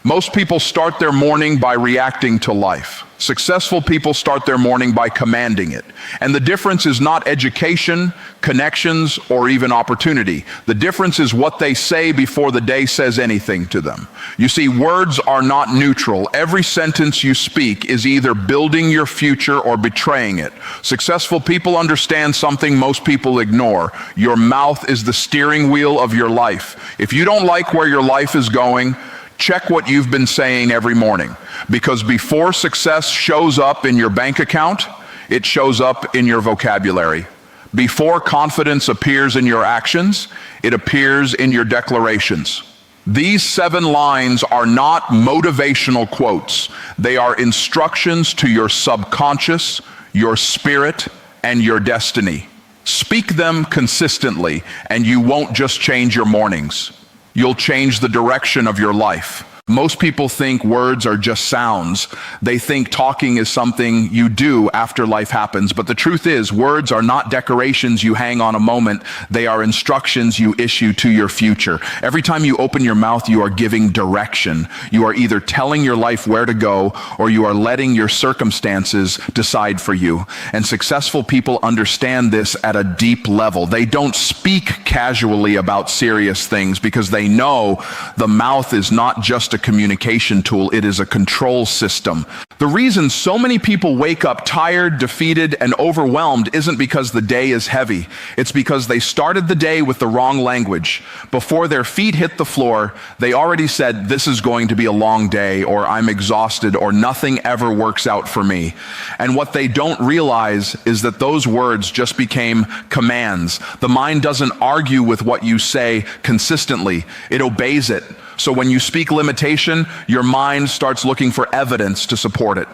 Most people start their morning by reacting to life. Successful people start their morning by commanding it. And the difference is not education, connections, or even opportunity. The difference is what they say before the day says anything to them. You see, words are not neutral. Every sentence you speak is either building your future or betraying it. Successful people understand something most people ignore. Your mouth is the steering wheel of your life. If you don't like where your life is going, check what you've been saying every morning, because before success shows up in your bank account, it shows up in your vocabulary. Before confidence appears in your actions, it appears in your declarations. These 7 lines are not motivational quotes. They are instructions to your subconscious, your spirit, and your destiny. Speak them consistently, and you won't just change your mornings. You'll change the direction of your life. Most people think words are just sounds. They think talking is something you do after life happens. But the truth is, words are not decorations you hang on a moment. They are instructions you issue to your future. Every time you open your mouth, you are giving direction. You are either telling your life where to go, or you are letting your circumstances decide for you. And successful people understand this at a deep level. They don't speak casually about serious things because they know the mouth is not just a communication tool, it is a control system. The reason so many people wake up tired, defeated, and overwhelmed isn't because the day is heavy. It's because they started the day with the wrong language. Before their feet hit the floor, they already said, "This is going to be a long day," or "I'm exhausted," or "Nothing ever works out for me." And what they don't realize is that those words just became commands. The mind doesn't argue with what you say consistently, it obeys it. So when you speak limitation, your mind starts looking for evidence to support it.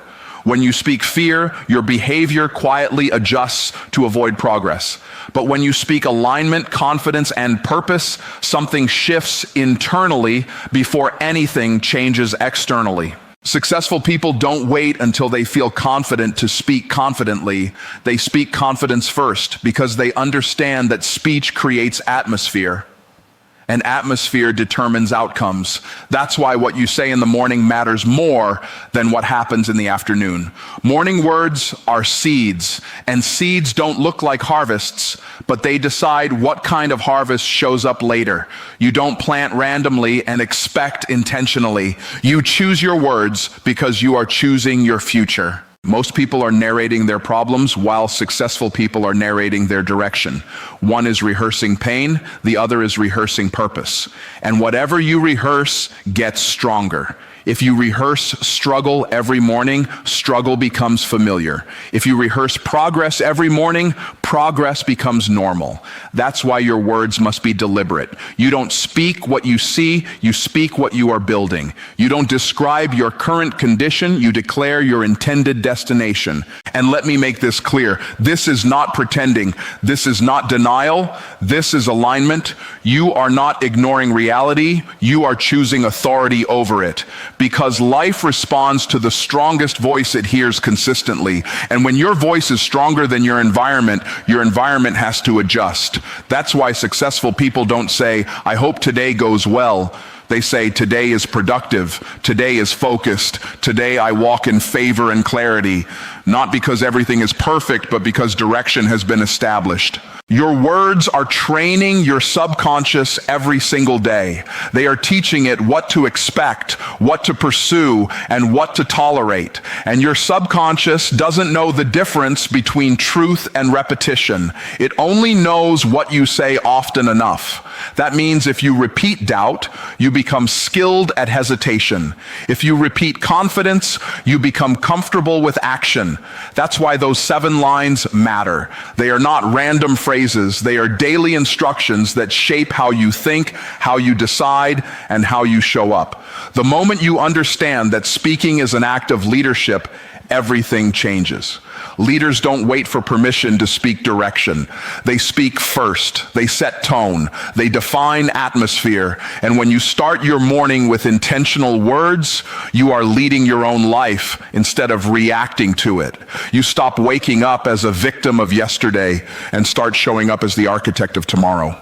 When you speak fear, your behavior quietly adjusts to avoid progress. But when you speak alignment, confidence, and purpose, something shifts internally before anything changes externally. Successful people don't wait until they feel confident to speak confidently. They speak confidence first because they understand that speech creates atmosphere. And atmosphere determines outcomes. That's why what you say in the morning matters more than what happens in the afternoon. Morning words are seeds, and seeds don't look like harvests, but they decide what kind of harvest shows up later. You don't plant randomly and expect intentionally. You choose your words because you are choosing your future. Most people are narrating their problems while successful people are narrating their direction. One is rehearsing pain, the other is rehearsing purpose. And whatever you rehearse gets stronger. If you rehearse struggle every morning, struggle becomes familiar. If you rehearse progress every morning, progress becomes normal. That's why your words must be deliberate. You don't speak what you see, you speak what you are building. You don't describe your current condition, you declare your intended destination. And let me make this clear. This is not pretending. This is not denial. This is alignment. You are not ignoring reality. You are choosing authority over it. Because life responds to the strongest voice it hears consistently. And when your voice is stronger than your environment has to adjust. That's why successful people don't say, "I hope today goes well." They say, "Today is productive. Today is focused. Today I walk in favor and clarity." Not because everything is perfect, but because direction has been established. Your words are training your subconscious every single day. They are teaching it what to expect, what to pursue, and what to tolerate. And your subconscious doesn't know the difference between truth and repetition. It only knows what you say often enough. That means if you repeat doubt, you become skilled at hesitation. If you repeat confidence, you become comfortable with action. That's why those 7 lines matter. They are not random phrases. They are daily instructions that shape how you think, how you decide, and how you show up. The moment you understand that speaking is an act of leadership, everything changes. Leaders don't wait for permission to speak direction. They speak first. They set tone. They define atmosphere. And when you start your morning with intentional words, you are leading your own life instead of reacting to it. You stop waking up as a victim of yesterday and start showing up as the architect of tomorrow.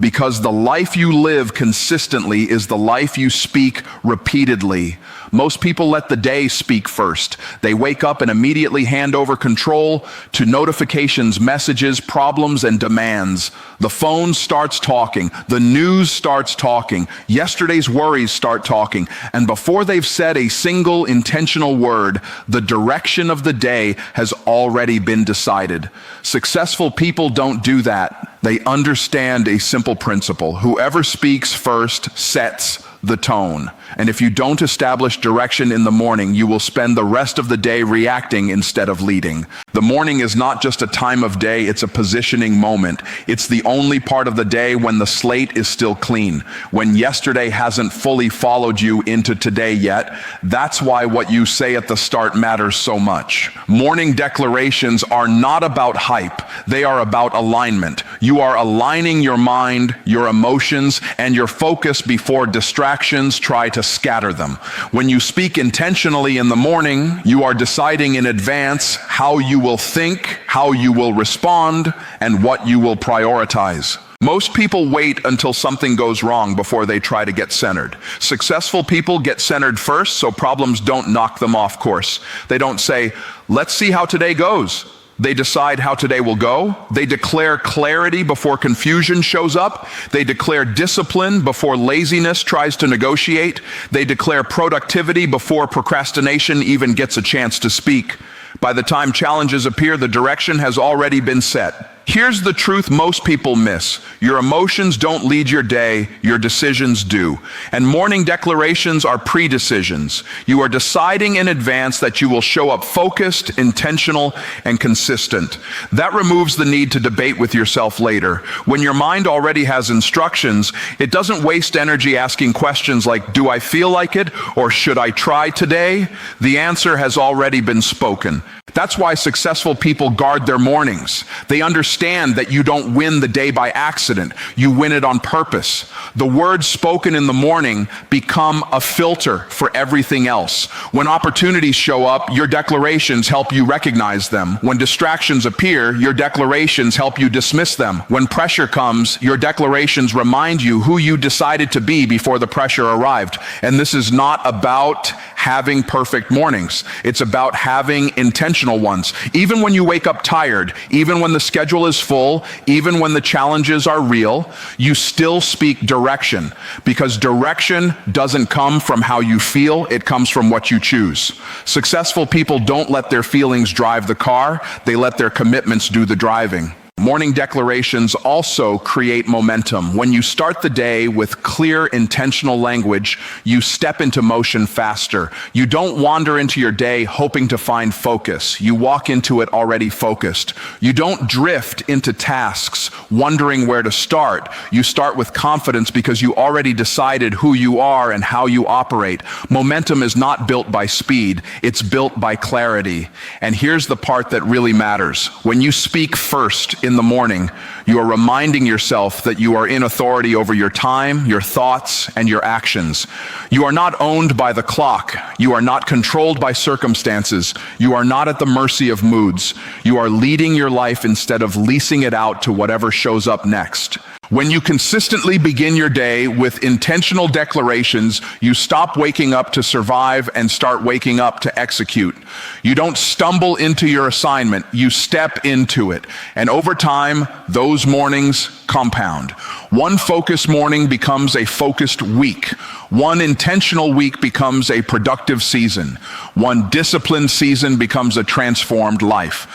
Because the life you live consistently is the life you speak repeatedly. Most people let the day speak first. They wake up and immediately hand over control to notifications, messages, problems, and demands. The phone starts talking. The news starts talking. Yesterday's worries start talking. And before they've said a single intentional word, the direction of the day has already been decided. Successful people don't do that. They understand a simple principle. Whoever speaks first sets the tone. And if you don't establish direction in the morning, you will spend the rest of the day reacting instead of leading. The morning is not just a time of day, it's a positioning moment. It's the only part of the day when the slate is still clean, when yesterday hasn't fully followed you into today yet. That's why what you say at the start matters so much. Morning declarations are not about hype, they are about alignment. You are aligning your mind, your emotions, and your focus before distractions try to scatter them. When you speak intentionally in the morning, you are deciding in advance how you will think, how you will respond, and what you will prioritize. Most people wait until something goes wrong before they try to get centered. Successful people get centered first so problems don't knock them off course. They don't say, "Let's see how today goes." They decide how today will go. They declare clarity before confusion shows up. They declare discipline before laziness tries to negotiate. They declare productivity before procrastination even gets a chance to speak. By the time challenges appear, the direction has already been set. Here's the truth most people miss. Your emotions don't lead your day, your decisions do. And morning declarations are pre-decisions. You are deciding in advance that you will show up focused, intentional, and consistent. That removes the need to debate with yourself later. When your mind already has instructions, it doesn't waste energy asking questions like, "Do I feel like it?" or "Should I try today?" The answer has already been spoken. That's why successful people guard their mornings. They understand that you don't win the day by accident. You win it on purpose. The words spoken in the morning become a filter for everything else. When opportunities show up, your declarations help you recognize them. When distractions appear, your declarations help you dismiss them. When pressure comes, your declarations remind you who you decided to be before the pressure arrived. And this is not about having perfect mornings. It's about having intentional ones. Even when you wake up tired, even when the schedule is full, even when the challenges are real, you still speak direction, because direction doesn't come from how you feel, it comes from what you choose. Successful people don't let their feelings drive the car, they let their commitments do the driving. Morning declarations also create momentum. When you start the day with clear, intentional language, you step into motion faster. You don't wander into your day hoping to find focus. You walk into it already focused. You don't drift into tasks wondering where to start. You start with confidence because you already decided who you are and how you operate. Momentum is not built by speed, it's built by clarity. And here's the part that really matters. When you speak first in the morning, you are reminding yourself that you are in authority over your time, your thoughts, and your actions. You are not owned by the clock. You are not controlled by circumstances. You are not at the mercy of moods. You are leading your life instead of leasing it out to whatever shows up next. When you consistently begin your day with intentional declarations, you stop waking up to survive and start waking up to execute. You don't stumble into your assignment, you step into it. And over time, those mornings compound. One focused morning becomes a focused week. One intentional week becomes a productive season. One disciplined season becomes a transformed life.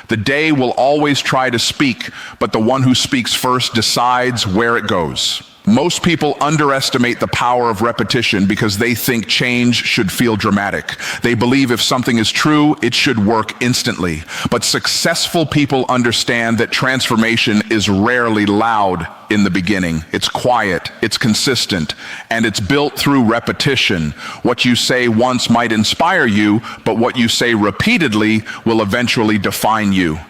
The day will always try to speak, but the one who speaks first decides where it goes. Most people underestimate the power of repetition because they think change should feel dramatic. They believe if something is true, it should work instantly. But successful people understand that transformation is rarely loud in the beginning. It's quiet, it's consistent, and it's built through repetition. What you say once might inspire you, but what you say repeatedly will eventually define you.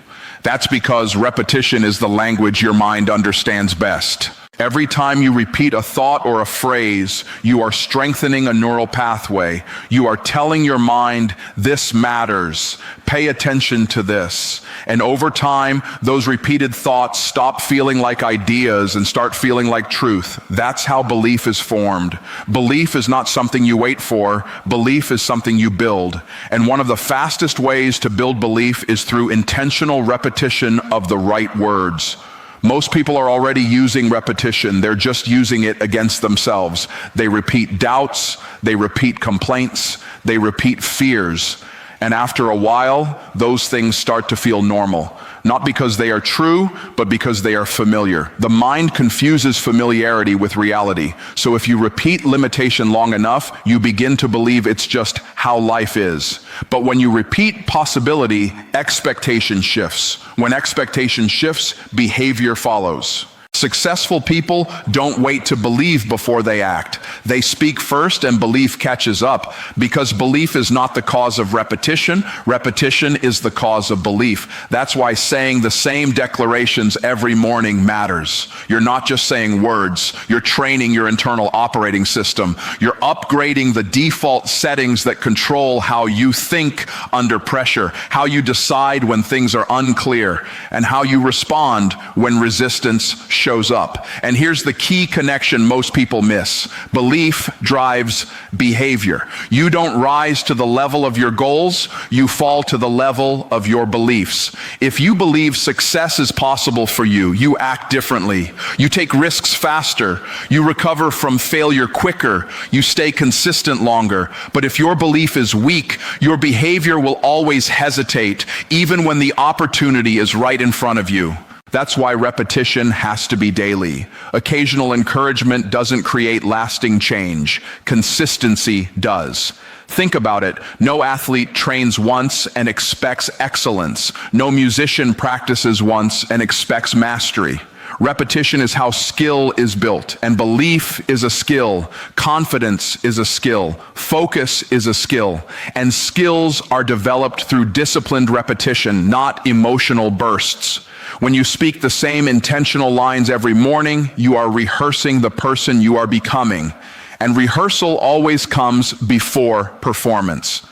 That's because repetition is the language your mind understands best. Every time you repeat a thought or a phrase, you are strengthening a neural pathway. You are telling your mind, this matters. Pay attention to this. And over time, those repeated thoughts stop feeling like ideas and start feeling like truth. That's how belief is formed. Belief is not something you wait for. Belief is something you build. And one of the fastest ways to build belief is through intentional repetition of the right words. Most people are already using repetition. They're just using it against themselves. They repeat doubts, they repeat complaints, they repeat fears. And after a while, those things start to feel normal. Not because they are true, but because they are familiar. The mind confuses familiarity with reality. So if you repeat limitation long enough, you begin to believe it's just how life is. But when you repeat possibility, expectation shifts. When expectation shifts, behavior follows. Successful people don't wait to believe before they act. They speak first and belief catches up, because belief is not the cause of repetition. Repetition is the cause of belief. That's why saying the same declarations every morning matters. You're not just saying words. You're training your internal operating system. You're upgrading the default settings that control how you think under pressure, how you decide when things are unclear, and how you respond when resistance shows up. And here's the key connection most people miss. Belief drives behavior. You don't rise to the level of your goals, you fall to the level of your beliefs. If you believe success is possible for you, you act differently. You take risks faster. You recover from failure quicker. You stay consistent longer. But if your belief is weak, your behavior will always hesitate, even when the opportunity is right in front of you. That's why repetition has to be daily. Occasional encouragement doesn't create lasting change. Consistency does. Think about it. No athlete trains once and expects excellence. No musician practices once and expects mastery. Repetition is how skill is built, and belief is a skill. Confidence is a skill. Focus is a skill. And skills are developed through disciplined repetition, not emotional bursts. When you speak the same intentional lines every morning, you are rehearsing the person you are becoming. And rehearsal always comes before performance.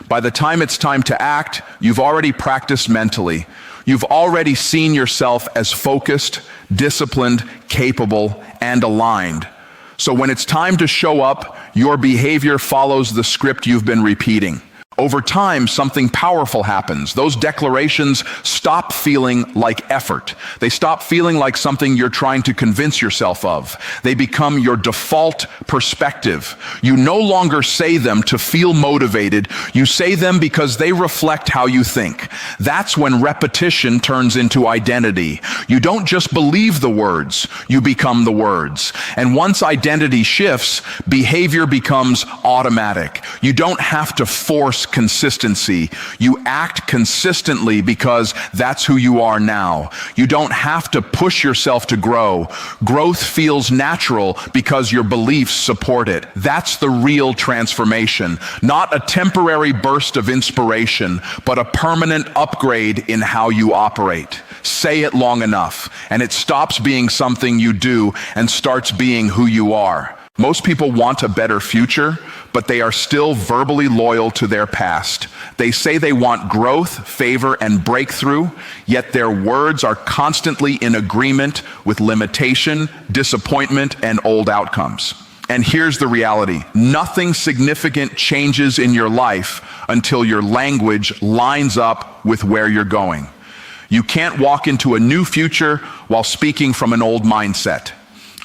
By the time it's time to act, you've already practiced mentally. You've already seen yourself as focused, disciplined, capable, and aligned. So when it's time to show up, your behavior follows the script you've been repeating. Over time, something powerful happens. Those declarations stop feeling like effort. They stop feeling like something you're trying to convince yourself of. They become your default perspective. You no longer say them to feel motivated. You say them because they reflect how you think. That's when repetition turns into identity. You don't just believe the words, you become the words. And once identity shifts, behavior becomes automatic. You don't have to force consistency. You act consistently because that's who you are now. You don't have to push yourself to grow. Growth feels natural because your beliefs support it. That's the real transformation. Not a temporary burst of inspiration, but a permanent upgrade in how you operate. Say it long enough, and it stops being something you do and starts being who you are. Most people want a better future, but they are still verbally loyal to their past. They say they want growth, favor, and breakthrough, yet their words are constantly in agreement with limitation, disappointment, and old outcomes. And here's the reality. Nothing significant changes in your life until your language lines up with where you're going. You can't walk into a new future while speaking from an old mindset.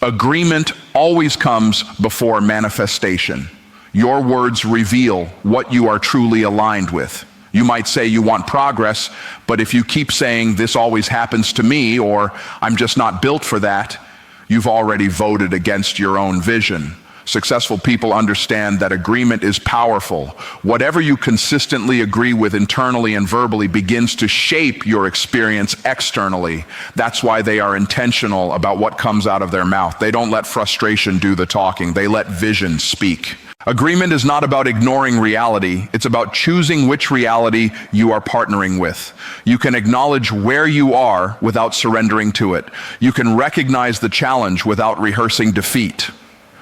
Agreement always comes before manifestation. Your words reveal what you are truly aligned with. You might say you want progress, but if you keep saying this always happens to me, or I'm just not built for that, you've already voted against your own vision. Successful people understand that agreement is powerful. Whatever you consistently agree with internally and verbally begins to shape your experience externally. That's why they are intentional about what comes out of their mouth. They don't let frustration do the talking. They let vision speak. Agreement is not about ignoring reality, it's about choosing which reality you are partnering with. You can acknowledge where you are without surrendering to it. You can recognize the challenge without rehearsing defeat.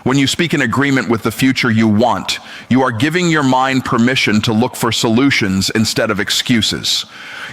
When you speak in agreement with the future you want, you are giving your mind permission to look for solutions instead of excuses.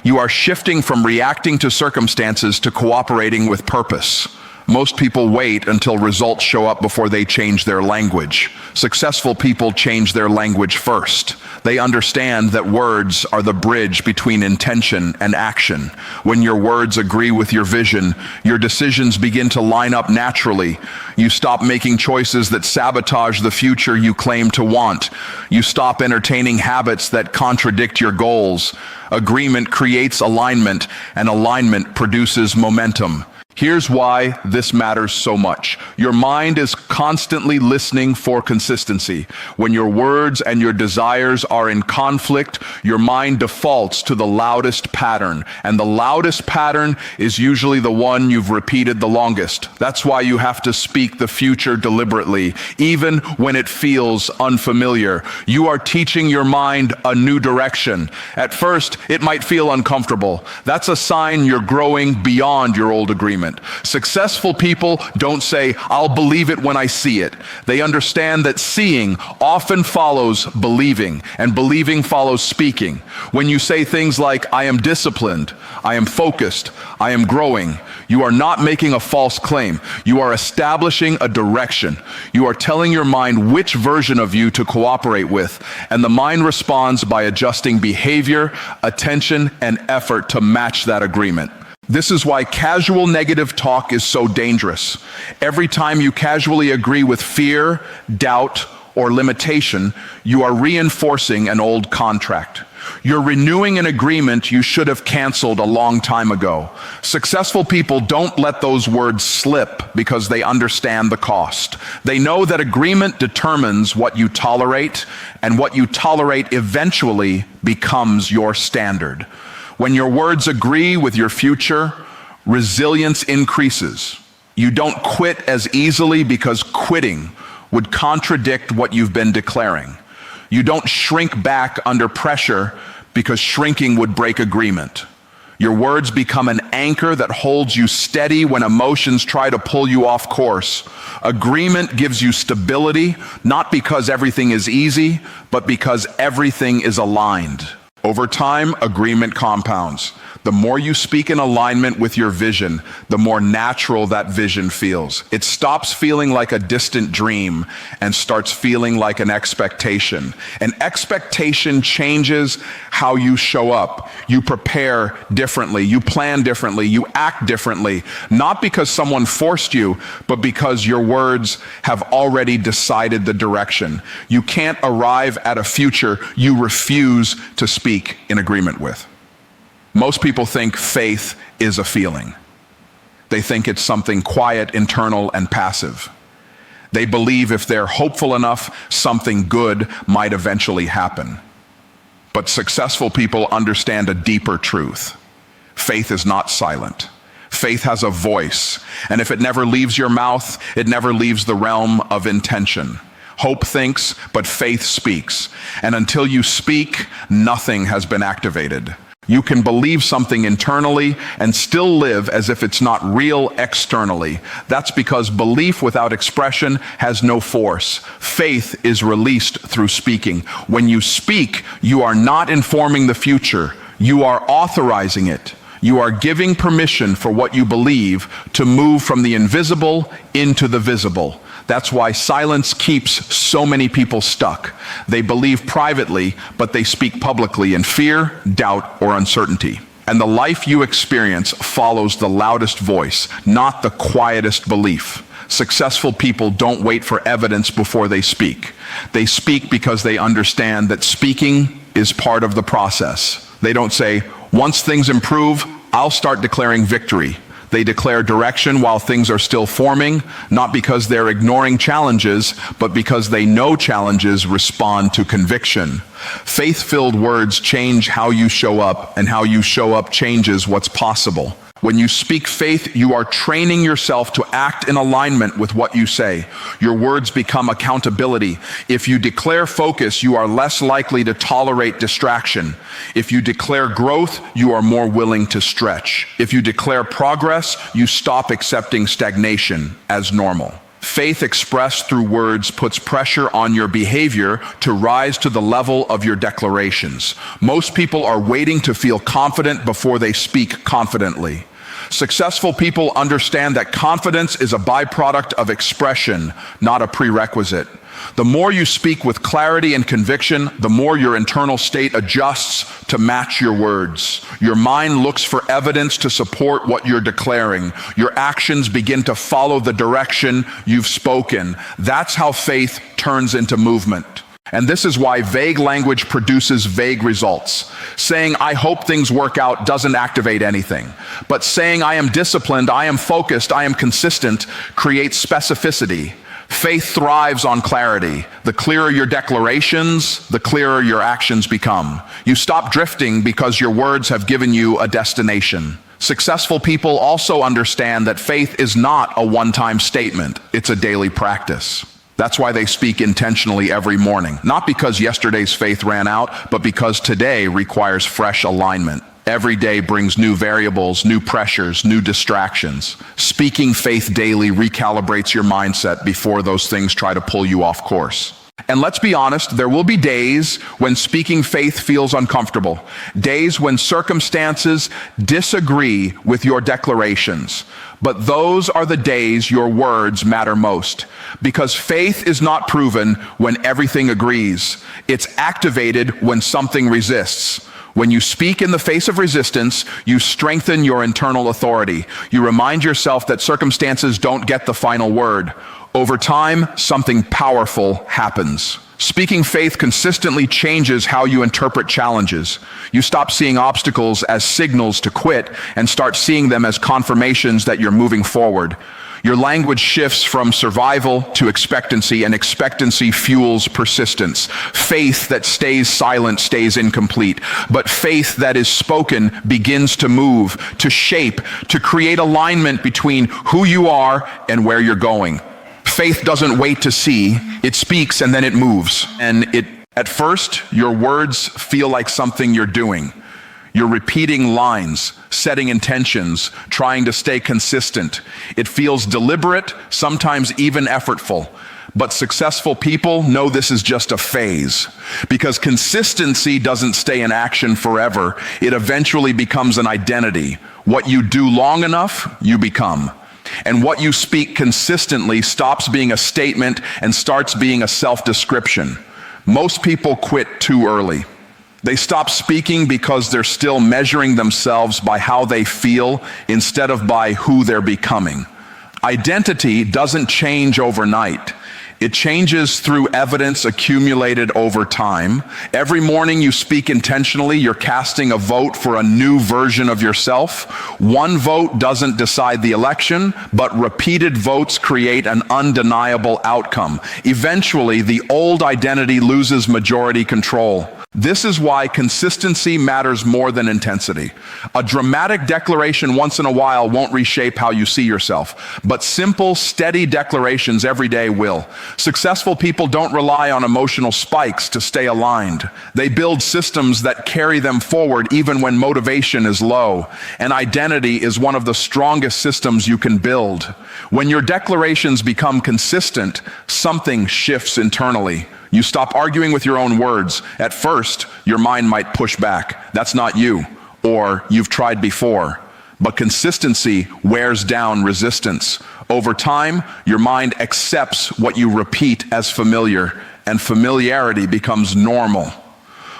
You are shifting from reacting to circumstances to cooperating with purpose. Most people wait until results show up before they change their language. Successful people change their language first. They understand that words are the bridge between intention and action. When your words agree with your vision, your decisions begin to line up naturally. You stop making choices that sabotage the future you claim to want. You stop entertaining habits that contradict your goals. Agreement creates alignment, and alignment produces momentum. Here's why this matters so much. Your mind is constantly listening for consistency. When your words and your desires are in conflict, your mind defaults to the loudest pattern. And the loudest pattern is usually the one you've repeated the longest. That's why you have to speak the future deliberately, even when it feels unfamiliar. You are teaching your mind a new direction. At first, it might feel uncomfortable. That's a sign you're growing beyond your old agreement. Successful people don't say, "I'll believe it when I see it." They understand that seeing often follows believing, and believing follows speaking. When you say things like, "I am disciplined," "I am focused," "I am growing," you are not making a false claim. You are establishing a direction. You are telling your mind which version of you to cooperate with, and the mind responds by adjusting behavior, attention, and effort to match that agreement. This is why casual negative talk is so dangerous. Every time you casually agree with fear, doubt, or limitation, you are reinforcing an old contract. You're renewing an agreement you should have canceled a long time ago. Successful people don't let those words slip because they understand the cost. They know that agreement determines what you tolerate, and what you tolerate eventually becomes your standard. When your words agree with your future, resilience increases. You don't quit as easily because quitting would contradict what you've been declaring. You don't shrink back under pressure because shrinking would break agreement. Your words become an anchor that holds you steady when emotions try to pull you off course. Agreement gives you stability, not because everything is easy, but because everything is aligned. Over time, agreement compounds. The more you speak in alignment with your vision, the more natural that vision feels. It stops feeling like a distant dream and starts feeling like an expectation. An expectation changes how you show up. You prepare differently, you plan differently, you act differently, not because someone forced you, but because your words have already decided the direction. You can't arrive at a future you refuse to speak in agreement with. Most people think faith is a feeling. They think it's something quiet, internal, and passive. They believe if they're hopeful enough, something good might eventually happen. But successful people understand a deeper truth. Faith is not silent. Faith has a voice, and if it never leaves your mouth, it never leaves the realm of intention. Hope thinks, but faith speaks. And until you speak, nothing has been activated. You can believe something internally and still live as if it's not real externally. That's because belief without expression has no force. Faith is released through speaking. When you speak, you are not informing the future. You are authorizing it. You are giving permission for what you believe to move from the invisible into the visible. That's why silence keeps so many people stuck. They believe privately, but they speak publicly in fear, doubt, or uncertainty. And the life you experience follows the loudest voice, not the quietest belief. Successful people don't wait for evidence before they speak. They speak because they understand that speaking is part of the process. They don't say, "Once things improve, I'll start declaring victory." They declare direction while things are still forming, not because they're ignoring challenges, but because they know challenges respond to conviction. Faith-filled words change how you show up, and how you show up changes what's possible. When you speak faith, you are training yourself to act in alignment with what you say. Your words become accountability. If you declare focus, you are less likely to tolerate distraction. If you declare growth, you are more willing to stretch. If you declare progress, you stop accepting stagnation as normal. Faith expressed through words puts pressure on your behavior to rise to the level of your declarations. Most people are waiting to feel confident before they speak confidently. Successful people understand that confidence is a byproduct of expression, not a prerequisite. The more you speak with clarity and conviction, the more your internal state adjusts to match your words. Your mind looks for evidence to support what you're declaring. Your actions begin to follow the direction you've spoken. That's how faith turns into movement. And this is why vague language produces vague results. Saying, "I hope things work out," doesn't activate anything. But saying, "I am disciplined, I am focused, I am consistent," creates specificity. Faith thrives on clarity. The clearer your declarations, the clearer your actions become. You stop drifting because your words have given you a destination. Successful people also understand that faith is not a one-time statement, it's a daily practice. That's why they speak intentionally every morning. Not because yesterday's faith ran out, but because today requires fresh alignment. Every day brings new variables, new pressures, new distractions. Speaking faith daily recalibrates your mindset before those things try to pull you off course. And let's be honest, there will be days when speaking faith feels uncomfortable. Days when circumstances disagree with your declarations. But those are the days your words matter most. Because faith is not proven when everything agrees. It's activated when something resists. When you speak in the face of resistance, you strengthen your internal authority. You remind yourself that circumstances don't get the final word. Over time, something powerful happens. Speaking faith consistently changes how you interpret challenges. You stop seeing obstacles as signals to quit and start seeing them as confirmations that you're moving forward. Your language shifts from survival to expectancy, and expectancy fuels persistence. Faith that stays silent stays incomplete, but faith that is spoken begins to move, to shape, to create alignment between who you are and where you're going. Faith doesn't wait to see, it speaks and then it moves. At first, your words feel like something you're doing. You're repeating lines, setting intentions, trying to stay consistent. It feels deliberate, sometimes even effortful. But successful people know this is just a phase, because consistency doesn't stay in action forever. It eventually becomes an identity. What you do long enough, you become. And what you speak consistently stops being a statement and starts being a self-description. Most people quit too early. They stop speaking because they're still measuring themselves by how they feel instead of by who they're becoming. Identity doesn't change overnight. It changes through evidence accumulated over time. Every morning you speak intentionally, you're casting a vote for a new version of yourself. One vote doesn't decide the election, but repeated votes create an undeniable outcome. Eventually, the old identity loses majority control. This is why consistency matters more than intensity. A dramatic declaration once in a while won't reshape how you see yourself, but simple, steady declarations every day will. Successful people don't rely on emotional spikes to stay aligned. They build systems that carry them forward even when motivation is low. And identity is one of the strongest systems you can build. When your declarations become consistent, something shifts internally. You stop arguing with your own words. At first, your mind might push back. That's not you, or you've tried before. But consistency wears down resistance. Over time, your mind accepts what you repeat as familiar, and familiarity becomes normal.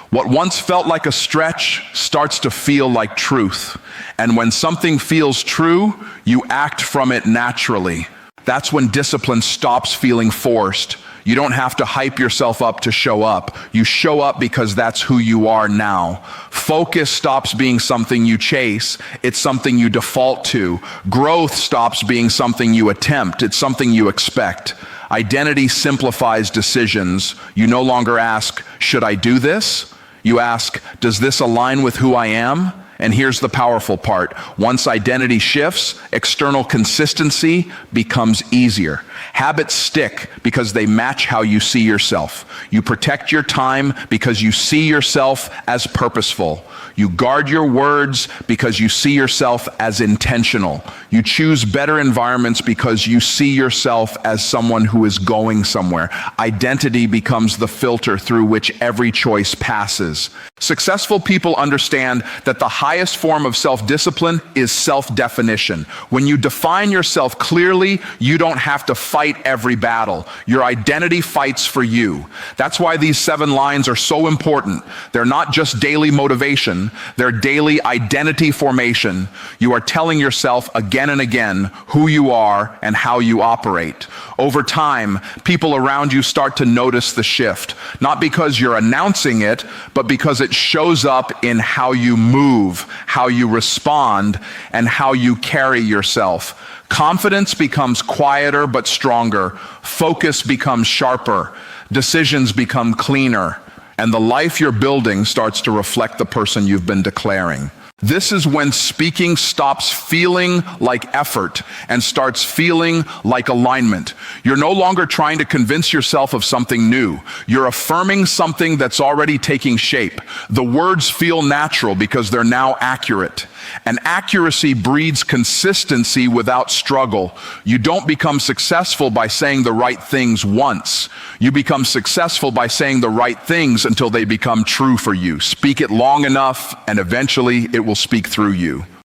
What once felt like a stretch starts to feel like truth. And when something feels true, you act from it naturally. That's when discipline stops feeling forced. You don't have to hype yourself up to show up. You show up because that's who you are now. Focus stops being something you chase. It's something you default to. Growth stops being something you attempt. It's something you expect. Identity simplifies decisions. You no longer ask, should I do this? You ask, does this align with who I am? And here's the powerful part. Once identity shifts, external consistency becomes easier. Habits stick because they match how you see yourself. You protect your time because you see yourself as purposeful. You guard your words because you see yourself as intentional. You choose better environments because you see yourself as someone who is going somewhere. Identity becomes the filter through which every choice passes. Successful people understand that the highest form of self-discipline is self-definition. When you define yourself clearly, you don't have to fight every battle. Your identity fights for you. That's why these 7 lines are so important. They're not just daily motivation, they're daily identity formation. You are telling yourself again and again who you are and how you operate. Over time, people around you start to notice the shift, not because you're announcing it, but because it shows up in how you move, how you respond, and how you carry yourself. Confidence becomes quieter but stronger. Focus becomes sharper. Decisions become cleaner. And the life you're building starts to reflect the person you've been declaring. This is when speaking stops feeling like effort and starts feeling like alignment. You're no longer trying to convince yourself of something new. You're affirming something that's already taking shape. The words feel natural because they're now accurate. And accuracy breeds consistency without struggle. You don't become successful by saying the right things once. You become successful by saying the right things until they become true for you. Speak it long enough, and eventually it will speak through you.